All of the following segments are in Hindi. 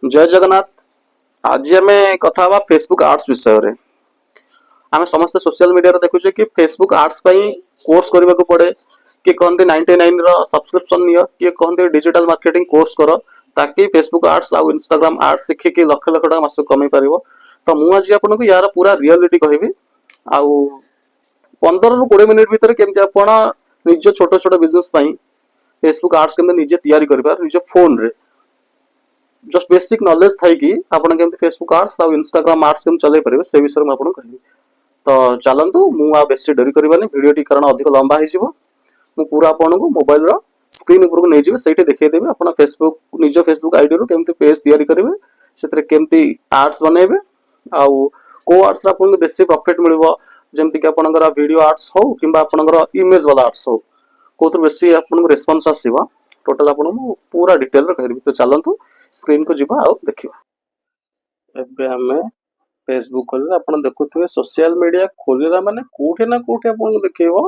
जय जगन्नाथ। आज आम कथा हवा फेसबुक आर्ट्स विषय रे। आम समस्त सोशल मीडिया देखुचे कि फेसबुक आर्ट्स कोर्स करने को पड़े। किए कहते 99 सब्सक्रिप्शन नियो, किए कहते डिजिटल मार्केटिंग कोर्स कर ताकि फेसबुक आर्ट्स आउ इंस्टाग्राम आर्ट्स शिखिकी लक्ष लक्ष टाँग मास कमे पार। तो मुझे आपको यार पूरा रियलिटी कहबी आउ 15 ରୁ 20 मिनिट भितर केमती आपण निज छोट छोट बिजनेस फेसबुक आर्ट्स केमती निजे तैयारी करिपार निज फोन रे जस्ट बेसिक नॉलेज थाई कि आपण केमती फेसबुक आर्ट्स आउ इंस्टाग्राम आर्ट्स केम चले परिबे से विषय में आपन कहबी। तो चलंतु मु आ बेसी डरी करबानी वीडियोटी कारण अधिक लंबा हो जिवो। मु पूरा आपन को मोबाइल रो स्क्रीन ऊपर को नै जिवे सेठी देखै देबे आपण फेसबुक निज फेसबुक आईडी रो केमती पेज तैयारी करिवे सेतरे केमती आर्ट्स बनेबे आउ को आर्ट्स आपन को बेसी प्रॉफिट मिलबो जेमति कि आपनकर वीडियो आर्ट्स हो किबा आपनकर इमेज वाला आर्ट्स हो कोथर बेसी आपन को रिस्पांस आसीबो टोटल आपन को पूरा डिटेल रो कहबी। तो चलंतु स्क्रीन को जिबा आउ देखिबा। एबे हमें फेसबुक खोलले आपण देखुथिबे सोशल मीडिया खोलिला माने कोठे ना कोठे आपण देखैबो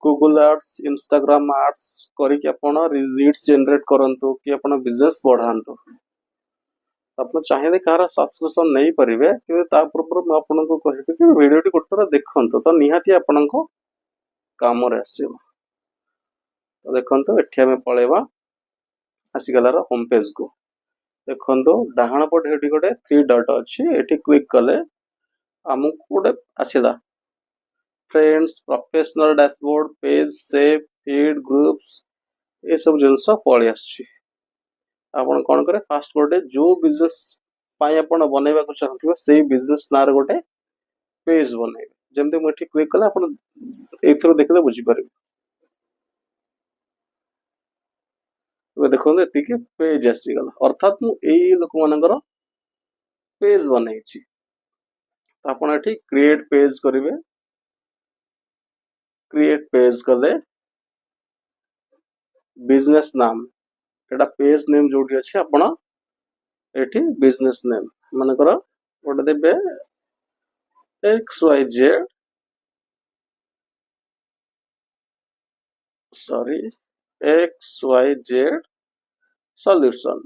गूगल आर्ट्स इंस्टाग्राम आर्ट्स करी कि आपण रीड्स जनरेट करंतु कि आपण बिजनेस बढ़ांतु। आपण चाहे कहार सब्सक्रिप्शन नहीं परिबे कि ता पूर्व मैं आपण को कहबे कि वीडियोटी गोटरा देखंतु तो निहाती आपण को काम रे आसीबो। तो देखंतु एठी हमें पळेबा आसी गलार होम पेज को देखो डाहाण पटे ये गोटे 3 डॉट अच्छी ये क्लिक कले आमको गोटे आसला friends professional dashboard page save feed groups ये सब जिनस पलि आपन कौन करे फास्ट गोटे जो बिजनेस आपण बनैबा को चाहथिबो से बिजनेस नार गोटे पेज बनैबे जेमते मुठी क्लिक कले आपण एथरो देखले बुझी पारे। देखो ये पेज आसीगला अर्थात मुझे लोक मानकर पेज बनई आप क्रिएट पेज करेंगे क्रिएट पेज कले बिजनेस नाम एटा पेज नेम जो अच्छे आपण एठी बिजनेस नेम मानकर गोटे देबे XYZ सॉरी XYZ सॉल्यूशन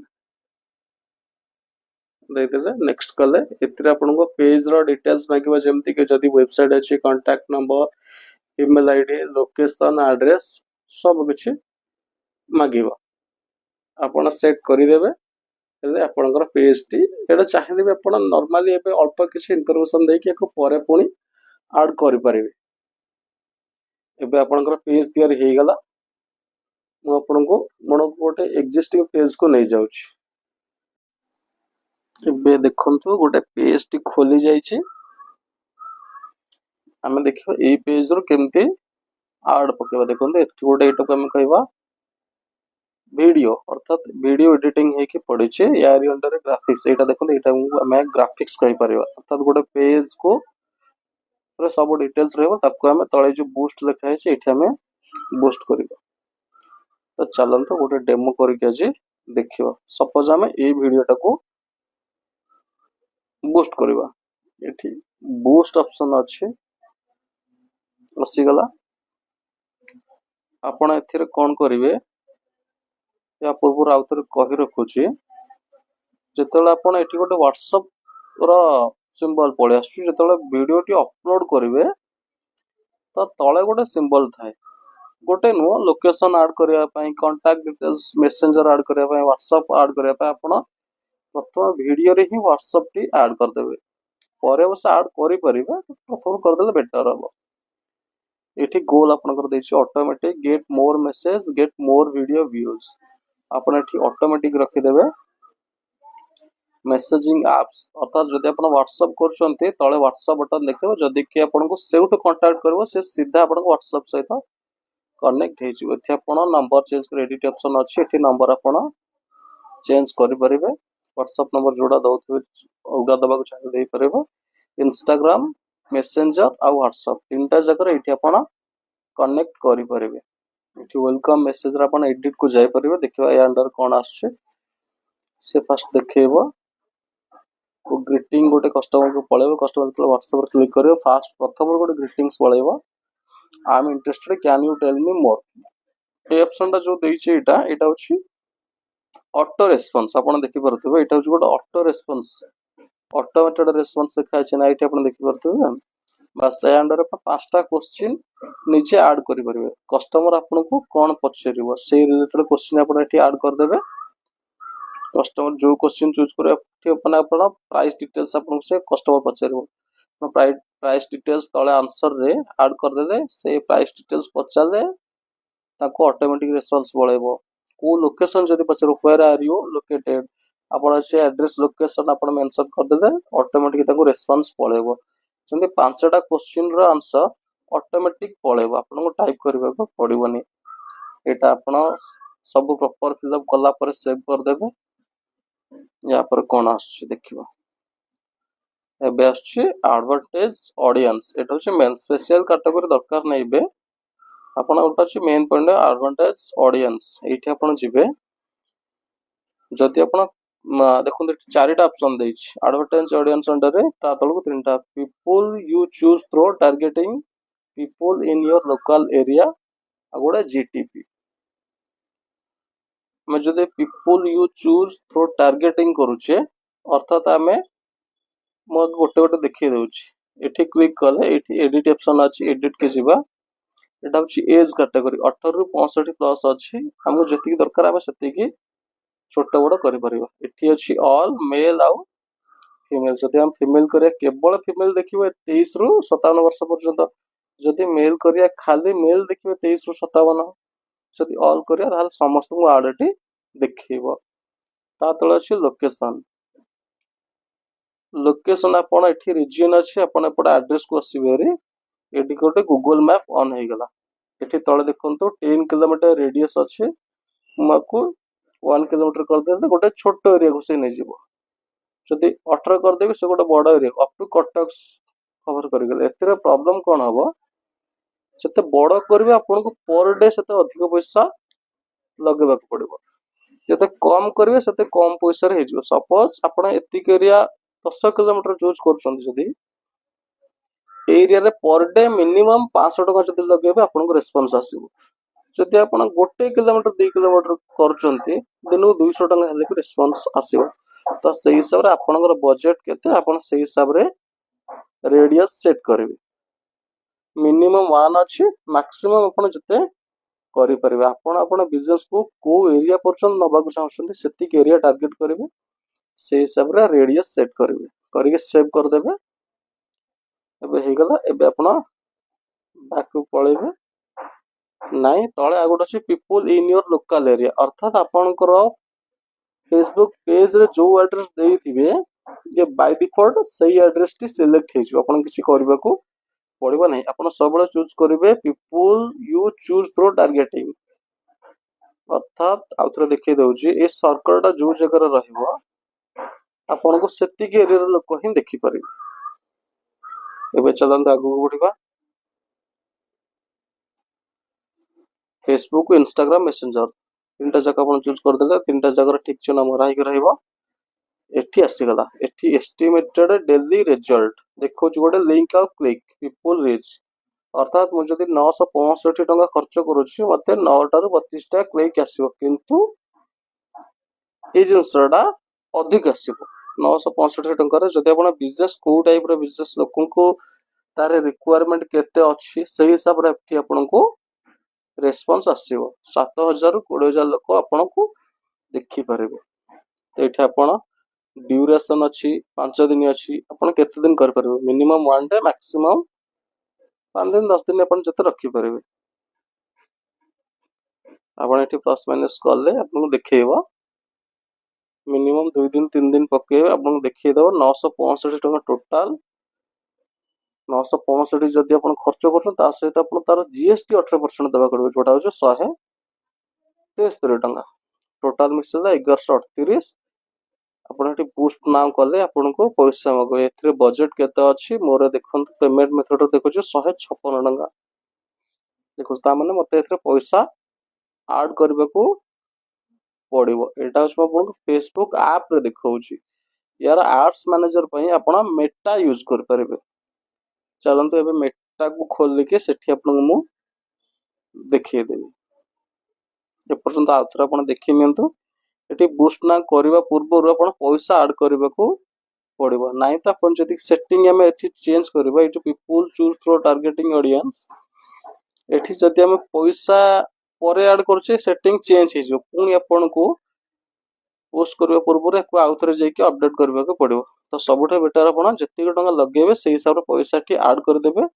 देदेले नेक्स्ट कले एतिर आपन को पेज रो डिटेल्स मागिबा जेमति कि जदी वेबसाइट अछि contact number email ID location address सब किछि मागिबा आपन सेट करि देबे एले आपनकर पेज टी एटा चाहि देबे आपन नॉर्मली एबे अल्प किछि इंफॉर्मेशन दे कि एको परे पुनी ऐड करि परिबे। एबे आपनकर पेज तैयार हेई गला मु आपन को मोर गोटे एग्जिस्टिंग पेज को नै जाउछि। एबे देखंतु गोटे पेज टी खोली जाइछि हमें देखिबा ए पेज रो केमते ऐड पकेबा देखंतु एठी गोटे एटो हम कहबा वीडियो अर्थात वीडियो एडिटिंग है कि पड़े यार अंडर ग्राफिक्स एटा देखो एटा हमें ग्राफिक्स कहि परिबा अर्थात गोटे पेज को पूरा सब डिटेल्स रहबो ताको हमें तळे जो बूस्ट लिखा है एठी हमें बूस्ट करबा। तो चलंतो गोटे डेमो करके आज देखिबा सपोज हमें ए वीडियोटा को बूस्ट करबा एठी बूस्ट ऑप्शन अछि आसी गला आपण एथिरे कोन करिवे या पूर्व आउतर कहि रखुची जेतले आपण एठी गोटे व्हाट्सएप रो सिंबल पळे आसु जेतले वीडियो टी अपलोड करिवे तो तळे गोटे सिंबल थाए गोटे नो लोकेशन ऐड करिया पई कांटेक्ट डिटेल्स मैसेंजर ऐड करिया पई व्हाट्सएप ऐड करिया पई आपण प्रथम वीडियो रे ही व्हाट्सएप टी ऐड कर देबे परे बस ऐड करि परिबे प्रथम कर देले बेटर हबो। एठी गोल आपण कर दैछि automatic get more message get more video views आपण एठी ऑटोमेटिक रखि देबे मेसेजिंग एप्स अर्थात जदि आपण व्हाट्सएप करछन्ते तळे व्हाट्सएप बटन देखिबो जदि कि आपण को सेउट कांटेक्ट करबो से सीधा आपण को व्हाट्सएप सहित कनेक्ट हे जिवो एठी आपण नंबर चेंज कर एडिट ऑप्शन अछि एठी नंबर आपण चेंज करि परिबे व्हाट्सएप नंबर जोडा दउथबे उडा दबा को चाहे दे परिबो इंस्टाग्राम मैसेंजर आ व्हाट्सएप तीनटा जगह एठी आपण कनेक्ट करि परिबे एठी वेलकम मैसेज रा आपण एडिट को जाय परिबे देखिबा या अंडर कोन आछे से फर्स्ट देखैबो को ग्रीटिंग गोटे कस्टमर को पळेबो कस्टमर तो व्हाट्सएप पर क्लिक करियो फास्ट प्रथम गोटे ग्रीटिंग्स पळेबो I am interested can you tell me more ए ऑप्शन टा जो देइछे एटा होछि ऑटो रेस्पॉन्स आपण देखि परथबे एटा होछ गोटे ऑटो रेस्पॉन्स ऑटोमेटेड रेस्पॉन्स लिखा छै ना एटा आपण देखि परथबे बस ए अंडर पे पांचटा क्वेश्चन नीचे ऐड करि परिबे कस्टमर आपन को कोन पछरिबो से रिलेटेड क्वेश्चन आपण एठी ऐड कर देबे कस्टमर जो क्वेश्चन चूज करे ठीक अपन आपण प्राइस डिटेल्स आपण से कस्टमर पछरिबो प्राइस डिटेल्स तळे आंसर रे ऐड कर देले से प्राइस डिटेल्स पछाले ताको ऑटोमेटिक रेस्पॉन्स पळेबो को लोकेशन जदी पछरो वेयर आर यू लोकेटेड आपण से एड्रेस लोकेशन आपण मेंशन कर देले ऑटोमेटिक ताको रेस्पॉन्स पळेबो जंदे पांचटा क्वेश्चन रो आंसर ऑटोमेटिक पळेबो आपण को टाइप करबा को पड़िबोनी एटा आपण सब प्रॉपर फिलअप कला पर सेव कर देबे या पर कोन आछी देखिबो एबे आछी एडवांटेज ऑडियंस एटा होचे मेन स्पेशल कैटेगरी दरकार नैबे आपण ओटा अछि मेन पॉइंट एडवांटेज ऑडियंस एठी आपण जिबे जति आपण देखुन चारिटा ऑप्शन देछि एडवांटेज ऑडियंस अंडर रे ता तळको तीनटा people you choose through targeting people in your local area अगोडा जीटीपी मैं जदि people you choose through targeting करूचे अर्थात आमे मो गोटे गोटे देखि देउछि एठी क्लिक कले एठी एडिट ऑप्शन अछि एडिट के जिबा एटा होछि एज कैटेगरी 18 रु 65 प्लस अछि हमु जति दरकार आमे सति की छोट बड़ करि परिबा एठी अछि ऑल मेल आउ फीमेल जदि हम फीमेल करिया केवल फीमेल देखिबे 23 रु 57 वर्ष पर्यंत जदि मेल करिया खाली मेल देखिबे 23 रु 57 जदि ऑल करिया ताल समस्त को आडटी देखिबो ता तळ अछि लोकेशन लोकेशन आपण एठी रीजन अछि आपण एपड एड्रेस को आसीबे रे एठी कोटे गूगल मैप ऑन हे गला एठी तळे देखंतु 10 किलोमीटर रेडियस अछि मको 1 किलोमीटर कर दे गोटे छोट एरिया को से नै जिवो जदि 18 कर देबे से गोटे बड़ area up to Cuttack cover कर गेले एतरे प्रॉब्लम कोन हबो जते बड़ करबे आपन को पर डे सेते अधिक पैसा लगेबा को पड़िबो जते कम करबे सेते कम पैसा रे हिजो सपोज आपण एतिक एरिया 10 किलोमीटर चूज करछन जदि एरिया रे पर डे मिनिमम 500 टका जदि लगेबे आपन को रेस्पॉन्स आसीबो जदि आपण 1 किलोमीटर 2 किलोमीटर करछंती दिनो 200 टका हेले भी रेस्पॉन्स आसीबो तो से हिसाब रे आपनकर बजट केते आपण से हिसाब रे रेडियस सेट करबे मिनिमम 1 अछि मैक्सिमम आपण जते करि परिबे आपण बिजनेस को एरिया पर्यंत नबा को चाहछंती सेतिक एरिया टारगेट करबे से हिसाब रे रेडियस सेट करबे करके सेव कर देबे एबे हे गला एबे आपण बैक पळेबे नाही तळे आगोट अछि people in your local area अर्थात आपनकर फेसबुक पेज रे जो एड्रेस देइथिबे ये बाय डिफॉल्ट सही एड्रेस टी सिलेक्ट हे जो आपण किछि करबा को पड़िबो नहीं आपण सबले चूज करिवे people you choose through targeting अर्थात आउथरे देखै दउची ए सर्कल टा जो जगह रे रहइबो आपण को सेति के एरिया रे लोक ही देखि परिबे एबे चलंत आगु बढ़िबा फेसबुक इंस्टाग्राम मैसेंजर तीनटा जगह आपण चूज कर देले तीनटा जगह रे ठीक चिन्ह मरा ही रहइबो एठी आसी गला एठी एस्टिमेटेड डेली रिजल्ट देखो गोटे लिंक आ क्लिक पीपल रीच अर्थात मु जदि 965 टका खर्च करूछि मते 9 टारु 32 टा क्लिक आसीबो किंतु ए जिंसडा अधिक आसीबो 965 टका रे जदि आपण बिजनेस को टाइप रे बिजनेस लोकन को तारे रिक्वायरमेंट केते अछि सही हिसाब रे एठी आपण को रेस्पॉन्स आसीबो 7000 रु 20000 लोक आपण को देखि परिबे तो एठी आपण ड्यूरेशन अछि 5 दिन अछि आपण केते दिन कर परबे मिनिमम 1 डे मैक्सिमम 5 दिन 10 दिन आपण जते रखि परबे आपण एठी प्लस माइनस करले आपण देखैबो मिनिमम 2 दिन 3 दिन पकेबे आपण देखै दबो 965 टका टोटल 965 जदि आपण खर्च करछन ता सहित आपण तार जीएसटी 18% देबा करबे जोटा हो 173 टका टोटल मिक्सला 1138 आपण एठी बूस्ट नाउ करले आपण को पैसा मगो एथरे बजट केते अछि मोर देखन पेमेंट मेथड देखो 156 टका देखो ता माने मते एथरे पैसा ऐड करबे को पड़िबो एटा हम आपण फेसबुक ऐप रे देखौची यार एड्स मैनेजर पई आपण मेटा यूज कर परबे चलंतु एबे मेटा को खोल के सेठी आपण मु देखिए देबी ए पर्यंत आउथरा आपण देखि नियंतु एटी बूस्ट ना करबा पूर्व आपण पैसा ऐड करबा को पड़िबो नाही तो आपण जदी सेटिंग हमें एठी चेंज करबा एठी people choose through targeting audience एठी जदी हमें पैसा परे ऐड करछे सेटिंग चेंज हे जो पुनी आपण को पोस्ट करबा पूर्व रे आउ थरे जाई के अपडेट करबा को पड़िबो तो सबुठे बेटर आपण जति टंका लगेबे से हिसाब रे पैसा टी ऐड कर देबे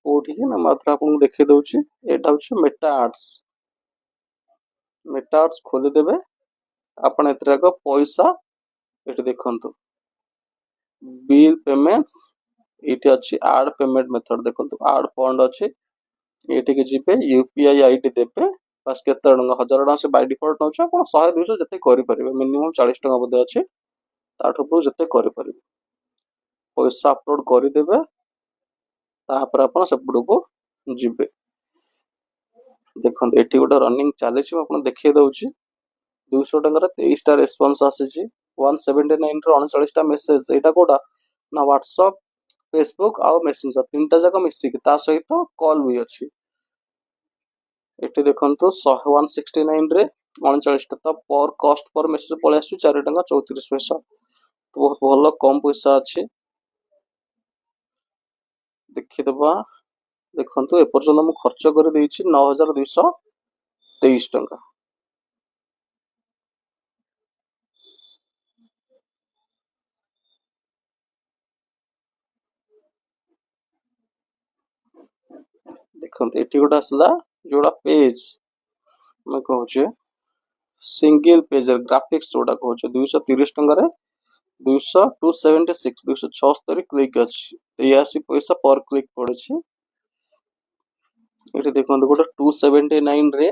ओठी कि ना मात्र आपन देखै दउची एटा होची मेटा आर्ट्स खोली देबे आपण एतरा को पैसा एठी देखंतु बिल पेमेंट्स एटी अछि ऐड पेमेंट मेथड देखंतु ऐड फंड अछि एटी के जीपे यूपीआई आईडी देबे बस केते टंका 1000 टंका से बाय डिफॉल्ट नउछ आपण 100 200 जते करि परिबे मिनिमम 40 टंका बदे अछि ताठो पु जते करि परिबे पैसा अपलोड करि देबे तापर आपण सेपडो को जीबे देखंतु एटी गोटा रनिंग चले छी आपण देखै दउची 200 टंका 23 टा रेस्पॉन्स आसी 179 रो 39 टा मेसेज एटा कोटा ना व्हाट्सएप फेसबुक आ मेसेंजर तीनटा जक मिसी कि ता सहित कॉल भी अछि एटी देखंतु 169 रे 39 टा पर कॉस्ट पर मेसेज पळे आसु 4 टंका 34 पैसा बहुत भलो कम पैसा अछि देखि दबा देखंतु ए पर्यंत हम खर्च कर देछि 9223 टंका देखंतु एटी गोटा असला जोड़ा पेज मैं कहूचे सिंगल पेज ग्राफिक्स जोड़ा कहूचे 230 टंका रे 276 276 क्लिक अछि 83 पैसा पर क्लिक पड़े छी एटी देखंतु गोटा 279 रे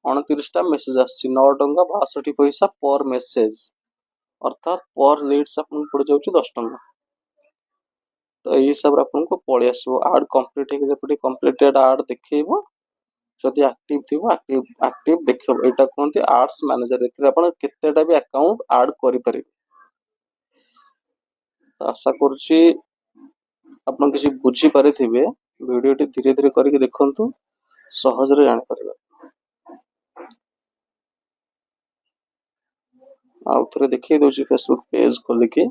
29 टा मेसेज आछि 9 टंका 62 पैसा पर मेसेज अर्थात पर लीड्स अपन पड़ जाउची 10 टंका तो एही सब अपन को पळे आसबो ऐड कंप्लीट हे जेपटी कंप्लीटेड ऐड देखैबो जदि एक्टिव थिबो एक्टिव देखिबो एटा कोनते एड्स मैनेजर एथि अपन केतेटा भी अकाउंट ऐड करि परिबे तो आशा करछि अपन किसी बुझी पारिथिबे वीडियो टी धीरे धीरे करके देखंतु सहज रे जानि परिबे आउ थरे देखै दोछि फेसबुक पेज खोलि के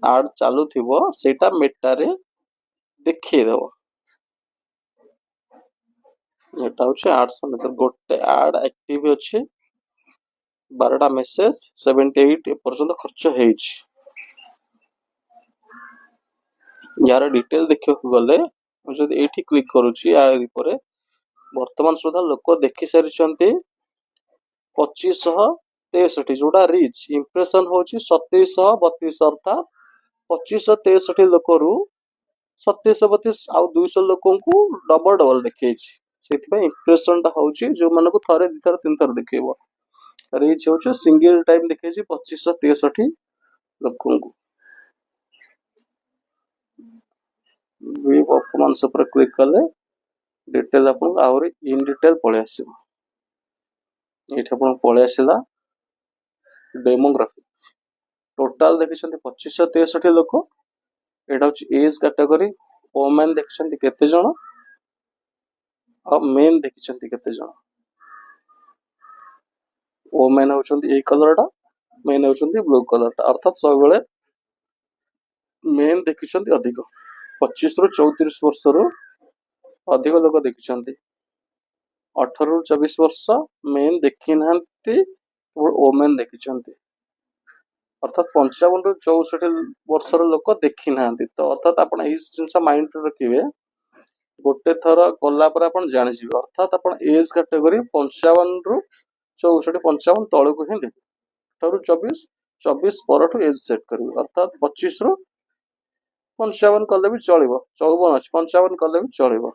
ऐड चालू थिबो सेटा मेटा रे देखै देबो एटा होछि एड्स मैनेजर गोटे ऐड एक्टिव अछि 12टा मेसेज 78 पर्यंत खर्च हेछि यार डिटेल देखियो गले जदि एठी क्लिक करूछि आ परे वर्तमान सुधा लोक देखि सारि छन्ती 2563 जोड़ा रीच इंप्रेशन होछि 2732 अर्थात 2563 लोक रु 2732 आ 200 लोकन को डबल डबल देखैछि सेति इंप्रेशन टा होछि जो मन को थरे दि थर तीन थर देखैबो रीच होछि सिंगल टाइम देखैछि 2563 लोकन को वी परफॉर्मेंस पर क्लिक कले डिटेल अपन आउरी इन डिटेल पळे आसीबो एठा अपन पळे आसीला डेमोग्राफी टोटल देखिसंती 2563 लोक एटा होछि एज कैटेगरी वुमेन देखिसंती केते जण आ मेन देखिसंती केते जण वुमेन होचंती ए कलर टा मेन होचंती ब्लू कलर टा अर्थात सब बेले मेन देखिसंती अधिक 25 रु 34 वर्ष रु अधिक लोक देखिसंती 18 रु 24 वर्ष मेन देखि नांती वुमेन देखिसंती अर्थात 55 रु 64 वर्ष लोक देखि नांती तो अर्थात आपण ए जिंसा माइंड रे रखिबे गोटे थर कला पर आपण जानि जिबे अर्थात आपण एज कैटेगरी 55 रु 64 55 तळको ही देबे ठरु 24 24 परठु एज सेट करबे अर्थात 25 रु 55 कले भी चलिबो 54 अछि 55 कले भी चलिबो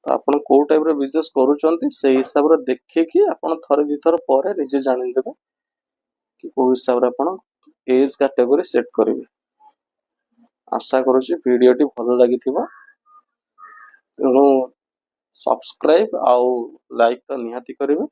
आपण को टाइप रे बिजनेस करूचंती से हिसाब रे देखि कि आपण थरे दि थर परे निजे जानि देबे कि को हिसाब रे आपण एज कैटेगरी सेट करिवे आशा करूची वीडियो टी भलो लागिथिबो तेणु सब्सक्राइब आउ लाइक तो निहाती करिवे